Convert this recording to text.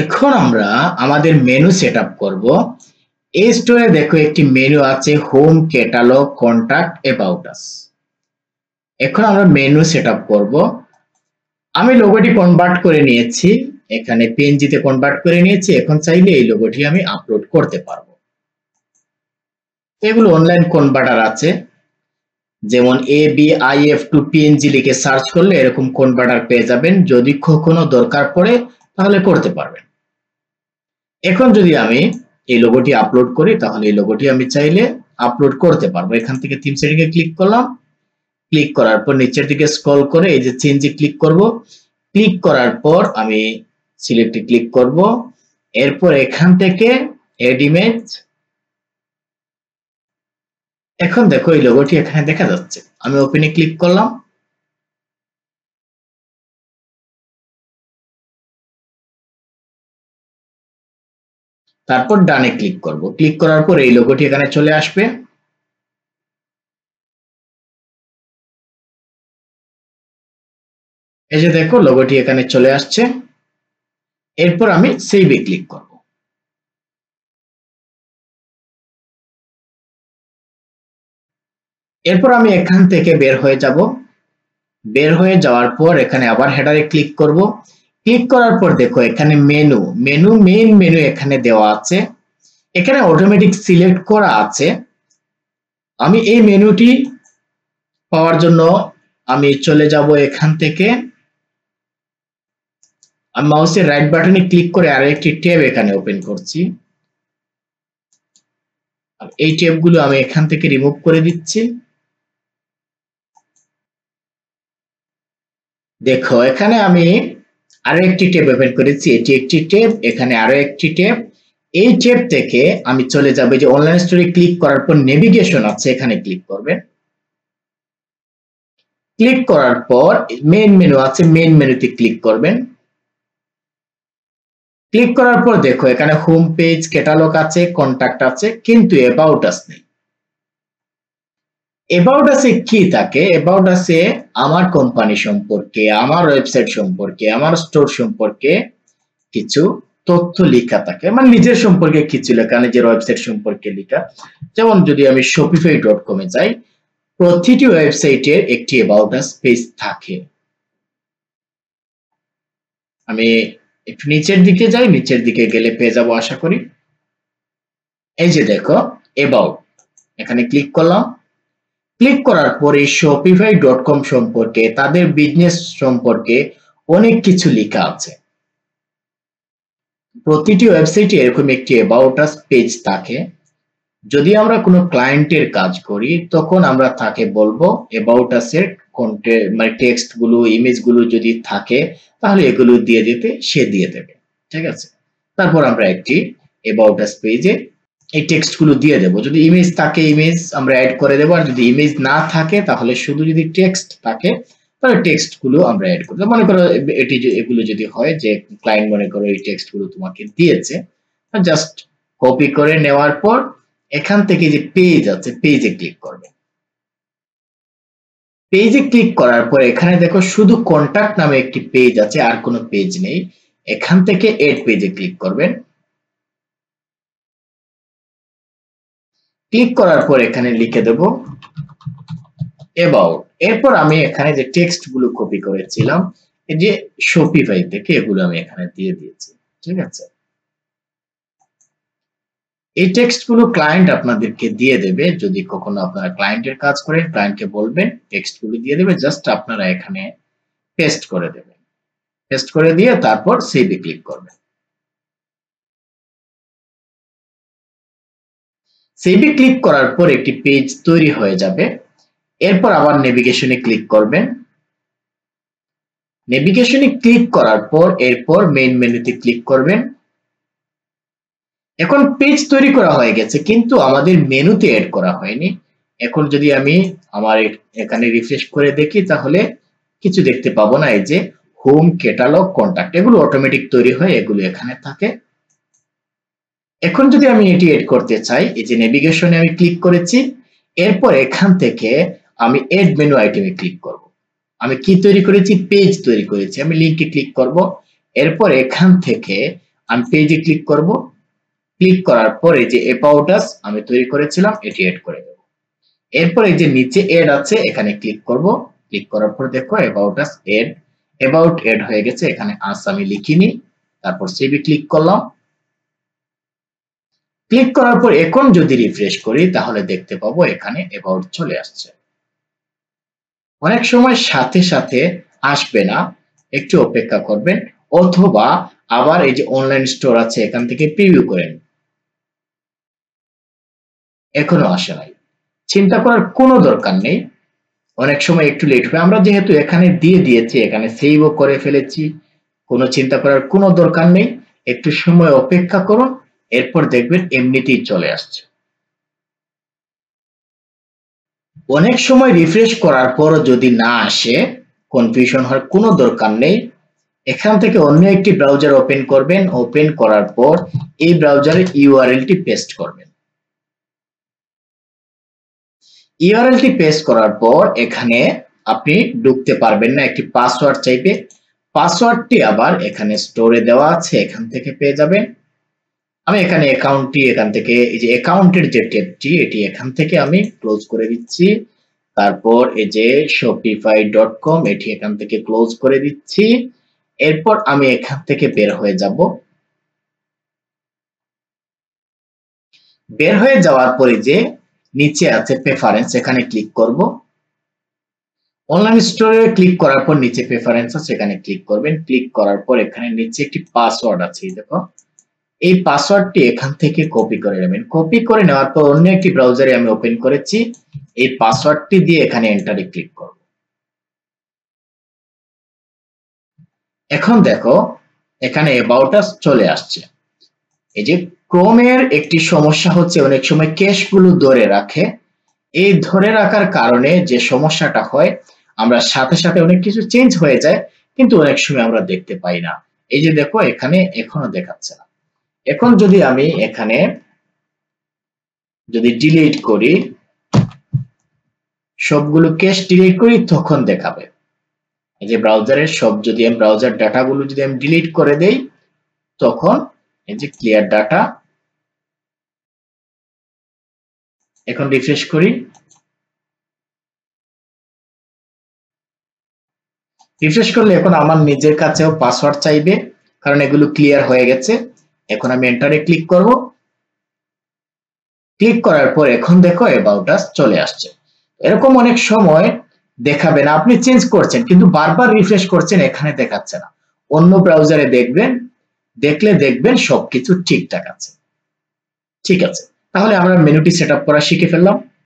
এখন আমরা আমাদের মেনু সেটআপ করব। এই স্টোরে দেখো একটি মেনু আছে, home, catalogue, contact, about us. এখন আমরা মেনু সেটআপ করব। আমি লোগোটি কনভার্ট করে নিয়েছি, এখানে পিএনজি-তে কনভার্ট করে নিয়েছি। এখন চাইলে এই লোগোটি আমি আপলোড করতে পারবো। এগুলো অনলাইন কনভার্টার আছে, যেমন ABIF টু PNG লিখে সার্চ করলে এরকম কনভার্টার পেয়ে যাবেন। যদি কখনো দরকার পড়ে তাহলে করতে পারবেন। এখন যদি আমি এই লোগোটি আপলোড করি তাহলে এই লোগোটি আমি চাইলে আপলোড করতে পারবো। এখান থেকে থিম সেটিংয়ে ক্লিক করলাম, ক্লিক করার পর নিচের দিকে স্ক্রল করে এই যে চেঞ্জে ক্লিক করব। ক্লিক করার পর আমি সিলেক্টে ক্লিক করব। এরপর এখান থেকে এড ইমেজ। এখন দেখো এই লোগোটি এখানে দেখা যাচ্ছে। আমি ওপেনে ক্লিক করলাম। তারপর ডানে ক্লিক করব। ক্লিক করার পর এই লোগোটি এখানে চলে আসবে। এই যে দেখো লোগোটি এখানে চলে আসছে। এরপর আমি সেভে ক্লিক করব। এরপর আমি এখান থেকে বের হয়ে যাব। বের হয়ে যাওয়ার পর এখানে আবার হেডারে ক্লিক করব। ক্লিক করার পর দেখো এখানে মেইন মেনু এখানে দেওয়া আছে। এখানে অটোমেটিক সিলেক্ট করা আছে। আমি এই মেনুটি পাওয়ার জন্য আমি চলে যাব এখান থেকে। আমি মাউসের রাইট বাটনে ক্লিক করে আরো একটি ট্যাব এখানে ওপেন করছি। এই ট্যাবগুলো আমি এখান থেকে রিমুভ করে দিচ্ছি। দেখো এখানে আমি আরো একটি ট্যাব ওপেন করেছি। এটি একটি ট্যাব, এখানে আরো একটি ট্যাব। এই ট্যাব থেকে আমি চলে যাব যে অনলাইন স্টোরে ক্লিক করার পর নেভিগেশন আছে, এখানে ক্লিক করবেন। ক্লিক করার পর মেইন মেনু আছে, মেইন মেনুতে ক্লিক করবেন। ক্লিক করার পর দেখো এখানে হোম পেজ, ক্যাটালগ আছে, কন্টাক্ট আছে, কিন্তু অ্যাবাউট আস নেই। অ্যাবাউট আসে কি থাকে? অ্যাবাউট আসে আমার কোম্পানি সম্পর্কে, আমার ওয়েবসাইট সম্পর্কে, আমার স্টোর সম্পর্কে কিছু তথ্য লেখা থাকে, মানে নিজের সম্পর্কে কিছু লেখা, নিজের ওয়েবসাইট সম্পর্কে লেখা। যেমন যদি আমি shopify.com এ যাই, প্রতিটি ওয়েবসাইটের একটি অ্যাবাউট আস পেজ থাকে। আমি একটু নিচের দিকে যাই, নিচের দিকে গেলে পেয়ে যাবো আশা করি। এই যে দেখো অ্যাবাউট, এখানে ক্লিক করলাম। ক্লিক করার পরে shopify.com সম্পর্কে, তাদের বিজনেস সম্পর্কে অনেক কিছু লেখা আছে। প্রতিটি ওয়েবসাইটে এরকম একটি অ্যাবাউট আস পেজ থাকে। যদি আমরা কোনো ক্লায়েন্টের কাজ করি তখন আমরা তাকে বলবো অ্যাবাউট আস এর কন্টেন্ট, মানে টেক্সট গুলো, ইমেজ গুলো যদি থাকে তাহলে এগুলো দিয়ে দিতে সে দিয়ে দেবে। ঠিক আছে, তারপর আমরা একটি অ্যাবাউট আস পেজে এই টেক্সট গুলো দিয়ে দেব। যদি ইমেজ থাকে ইমেজ আমরা অ্যাড করে দেবো, আর যদি ইমেজ না থাকে তাহলে শুধু যদি টেক্সট থাকে তাহলে টেক্সট গুলো আমরা অ্যাড করব। মনে করো এগুলো যদি হয় যে ক্লায়েন্ট মনে করো এই টেক্সট গুলো তোমাকে দিয়েছে, জাস্ট কপি করে নেওয়ার পর এখান থেকে যে পেজ আছে পেজে ক্লিক করবে। পেজে ক্লিক করার পর এখানে দেখো শুধু কন্টাক্ট নামে একটি পেজ আছে, আর কোনো পেজ নেই। এখান থেকে এড পেজে ক্লিক করবেন। ক্লিক করার পর এখানে লিখে দেব অ্যাবাউট। এরপর আমি এখানে যে টেক্সট গুলো কপি করেছিলাম এই যে শপিফাই থেকে, এগুলো আমি এখানে দিয়ে দিয়েছি। ঠিক আছে, এই টেক্সট গুলো ক্লায়েন্ট আপনাদেরকে দিয়ে দেবে। যদি কখনো আপনারা ক্লায়েন্টের কাজ করেন ক্লায়েন্টকে বলবেন টেক্সট গুলো দিয়ে দেবে, জাস্ট আপনারা এখানে পেস্ট করে দেবেন। পেস্ট করে দিয়ে তারপর সেভে ক্লিক করবেন। সেভে ক্লিক করার পর একটি পেজ তৈরি হয়ে যাবে। এরপর আবার নেভিগেশনে ক্লিক করবেন। নেভিগেশনে ক্লিক করার পর এরপর মেইন মেনুতে ক্লিক করবেন। এখন পেজ তৈরি করা হয়ে গেছে, কিন্তু আমাদের মেনুতে এড করা হয়নি। এখন যদি আমি আমার এখানে রিফ্রেশ করে দেখি তাহলে কিছু দেখতে পাবো না। এই যে হোম, ক্যাটালগ, কন্টাক্ট এগুলো অটোমেটিক তৈরি হয়, এগুলো এখানে থাকে। এখন যদি আমি এটি এড করতে চাই, এই যে নেভিগেশনে আমি ক্লিক করেছি, এরপর এখান থেকে আমি এড মেনু আইটেমে ক্লিক করব। আমি কি তৈরি করেছি? পেজ তৈরি করেছি। আমি লিংকে ক্লিক করব। এরপর এখান থেকে আমি পেজে ক্লিক করব। ক্লিক করার পরে যে অ্যাবাউট আস আমি তৈরি করেছিলাম এটি এড করে দেব। এরপর এই যে নিচে এড আছে এখানে ক্লিক করব। ক্লিক করার পর দেখো about us add, about add হয়ে গেছে। এখানে আস আমি লিখিনি, তারপর সেভে ক্লিক করলাম। ক্লিক করার পর এখন যদি রিফ্রেশ করি তাহলে দেখতে পাবো এখানে অ্যাবাউট চলে আসছে। অনেক সময় সাথে সাথে আসবে না, একটু অপেক্ষা করবেন, অথবা আবার এই যে অনলাইন স্টোর আছে এখান থেকে প্রিভিউ করেন। এখনো আসে নাই, চিন্তা করার কোনো দরকার নেই, অনেক সময় একটু লেট হবে। আমরা যেহেতু এখানে দিয়ে দিয়েছি, এখানে সেভও করে ফেলেছি, কোনো চিন্তা করার কোনো দরকার নেই। একটু সময় অপেক্ষা করুন, এরপর দেখবেন এমনিতেই চলে আসছে। অনেক সময় রিফ্রেশ করার পরও যদি না আসে, কনফিউশন হওয়ার কোনো দরকার নেই। এখান থেকে অন্য একটি ব্রাউজার ওপেন করবেন, ওপেন করার পর এই ব্রাউজারের ইউআরএলটি পেস্ট করবেন। ইউআরএলটি পেস্ট করার পর এখানে আপনি ঢুকতে পারবেন না, একটি পাসওয়ার্ড চাইবে। পাসওয়ার্ডটি আবার এখানে স্টোরে দেওয়া আছে, এখান থেকে পেয়ে যাবেন। আমি এখানে অ্যাকাউন্টটি এখান থেকে এই যে অ্যাকাউন্টের যে ট্যাবটি এটি এখান থেকে আমি ক্লোজ করে দিচ্ছি। তারপর এই যে shopify.com এটি এখান থেকে ক্লোজ করে দিচ্ছি। এরপর আমি এখান থেকে বের হয়ে যাব। বের হয়ে যাওয়ার পরে যে নিচে আছে প্রেফারেন্স এখানে ক্লিক করব। অনলাইন স্টোরে ক্লিক করার পর নিচে প্রেফারেন্স আছে এখানে ক্লিক করবেন। ক্লিক করার পর এখানে নিচে একটি পাসওয়ার্ড আছে, দেখো এই পাসওয়ার্ডটি এখান থেকে কপি করে নেবেন। কপি করে নেওয়ার পর অন্য একটি ব্রাউজারে আমি ওপেন করেছি, এই পাসওয়ার্ডটি দিয়ে এখানে এন্টারে ক্লিক করব। এখন দেখো এখানে অ্যাবাউট আস চলে আসছে। এই যে ক্রোমের একটি সমস্যা হচ্ছে অনেক সময় ক্যাশগুলো ধরে রাখে। এই ধরে রাখার কারণে যে সমস্যাটা হয়, আমরা সাথে সাথে অনেক কিছু চেঞ্জ হয়ে যায়, কিন্তু অনেক সময় আমরা দেখতে পাই না। এই যে দেখো এখানে এখনো দেখাচ্ছে না। এখন যদি আমি এখানে যদি ডিলিট করি, সবগুলো ক্যাশ ডিলিট করি তখন দেখাবে। এই যে ব্রাউজারের সব যদি আমি ব্রাউজার ডাটাগুলো যদি আমি ডিলিট করে দেই তখন এই যে ক্লিয়ার ডাটা। এখন রিফ্রেশ করি, রিফ্রেশ করলে এখন আমার নিজের কাছেও পাসওয়ার্ড চাইবে, কারণ এগুলো ক্লিয়ার হয়ে গেছে। এখন আমি এন্টারে ক্লিক করব। ক্লিক করার পর এখন দেখো অ্যাবাউট আস চলে আসছে। এরকম অনেক সময় দেখাবে না, আপনি চেঞ্জ করছেন কিন্তু বারবার রিফ্রেশ করছেন, এখানে দেখাচ্ছে না। অন্য ব্রাউজারে দেখবেন, দেখলে দেখবেন সবকিছু ঠিকঠাক আছে। ঠিক আছে, তাহলে আমরা মেনুটি সেটআপ করা শিখে ফেললাম।